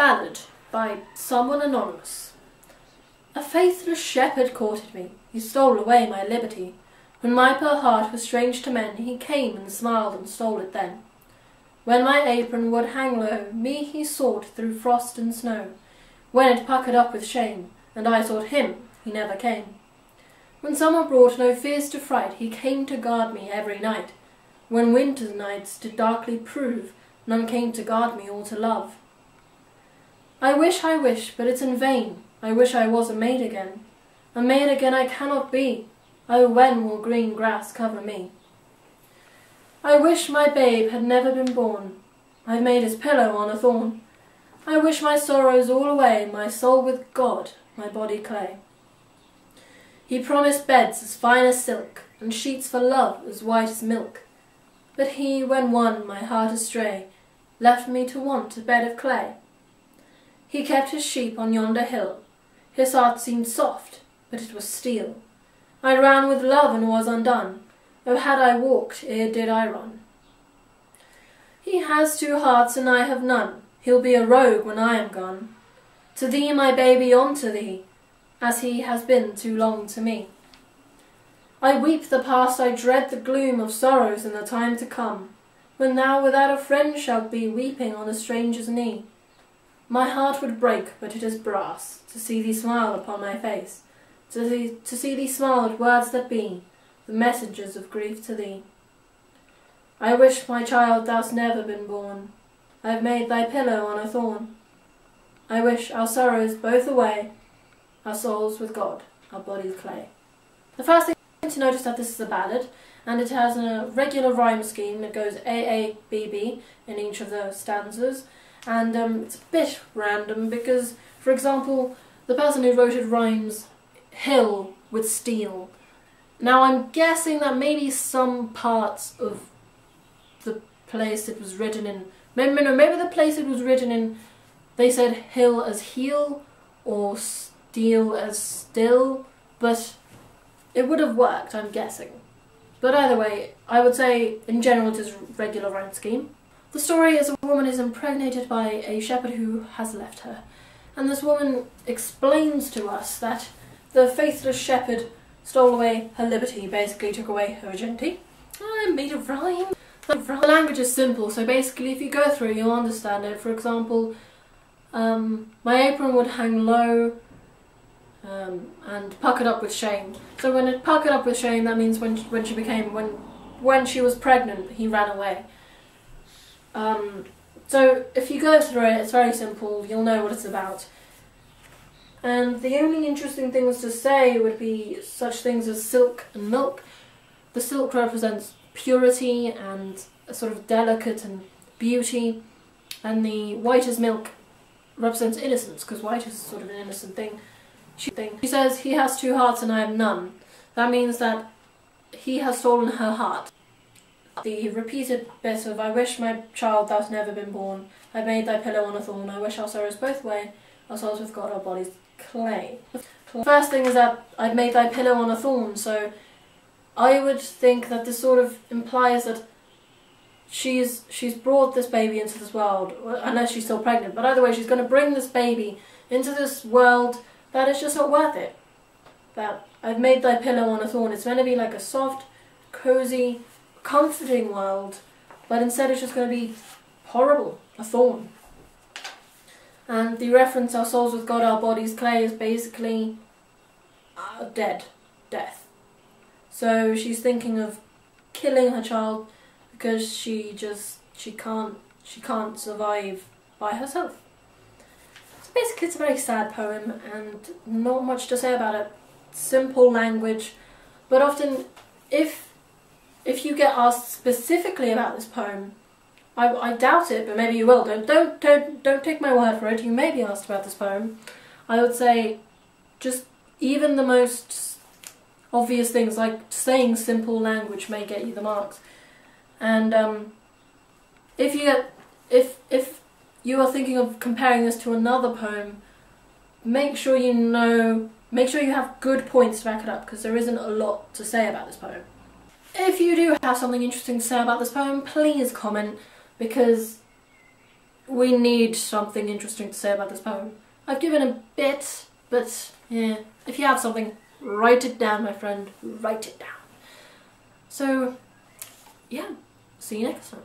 Ballad by someone anonymous. A faithless shepherd courted me, he stole away my liberty. When my poor heart was strange to men, he came and smiled and stole it then. When my apron would hang low, me he sought through frost and snow. When it puckered up with shame, and I sought him, he never came. When summer brought no fears to fright, he came to guard me every night. When winter's nights did darkly prove, none came to guard me or to love. I wish, but it's in vain. I wish I was a maid again. A maid again I cannot be. Oh, when will green grass cover me? I wish my babe had never been born. I've made his pillow on a thorn. I wish my sorrows all away, my soul with God, my body clay. He promised beds as fine as silk, and sheets for love as white as milk. But he, when won my heart astray, left me to want a bed of clay. He kept his sheep on yonder hill. His heart seemed soft, but it was steel. I ran with love and was undone. Oh, had I walked, ere did I run. He has 2 hearts and I have none. He'll be a rogue when I am gone. To thee, my baby, on to thee, as he has been too long to me. I weep the past, I dread the gloom of sorrows in the time to come, when thou without a friend shalt be, weeping on a stranger's knee. My heart would break, but it is brass, to see thee smile upon my face, to see thee smile at words that be, the messengers of grief to thee. I wish, my child, thou'st never been born. I have made thy pillow on a thorn. I wish our sorrows both away, our souls with God, our bodies clay. The first thing to notice that this is a ballad, and it has a regular rhyme scheme. It goes A-A-B-B in each of the stanzas, and it's a bit random because, for example, the person who wrote it rhymes hill with steel. Now I'm guessing that maybe some parts of the place it was written in, maybe the place it was written in, they said hill as heel or steel as still, but it would have worked, I'm guessing. But either way, I would say in general it is a regular rhyme scheme. The story is a woman is impregnated by a shepherd who has left her, and this woman explains to us that the faithless shepherd stole away her liberty, basically took away her virginity. I made a rhyme. The language is simple, so basically if you go through you'll understand it. For example, my apron would hang low and puckered up with shame. So when it puckered up with shame, that means when she was pregnant, he ran away. So if you go through it, it's very simple, you'll know what it's about. And the only interesting things to say would be such things as silk and milk. The silk represents purity and a sort of delicate and beauty, and the white as milk represents innocence, because white is sort of an innocent thing. She says, he has 2 hearts and I have none. That means that he has stolen her heart. The repeated bit of, I wish, my child, thou'st never been born. I made thy pillow on a thorn. I wish our sorrows both away, our souls with God, our bodies clay. The first thing is that I've made thy pillow on a thorn, so I would think that this sort of implies that she's brought this baby into this world, unless she's still pregnant, but either way she's going to bring this baby into this world that is just not worth it. That I've made thy pillow on a thorn. It's meant to be like a soft, cozy, comforting world, but instead it's just going to be horrible, a thorn. And the reference, our souls with God, our bodies clay, is basically death. So she's thinking of killing her child because she can't survive by herself. So basically it's a very sad poem and not much to say about it. Simple language, but often if you get asked specifically about this poem, I doubt it, but maybe you will. Don't take my word for it. You may be asked about this poem. I would say just even the most obvious things like saying simple language may get you the marks. And if you are thinking of comparing this to another poem, make sure you have good points to back it up, because there isn't a lot to say about this poem. If you do have something interesting to say about this poem, please comment, because we need something interesting to say about this poem. I've given a bit, but yeah, if you have something, write it down, my friend. Write it down. So, yeah, see you next time.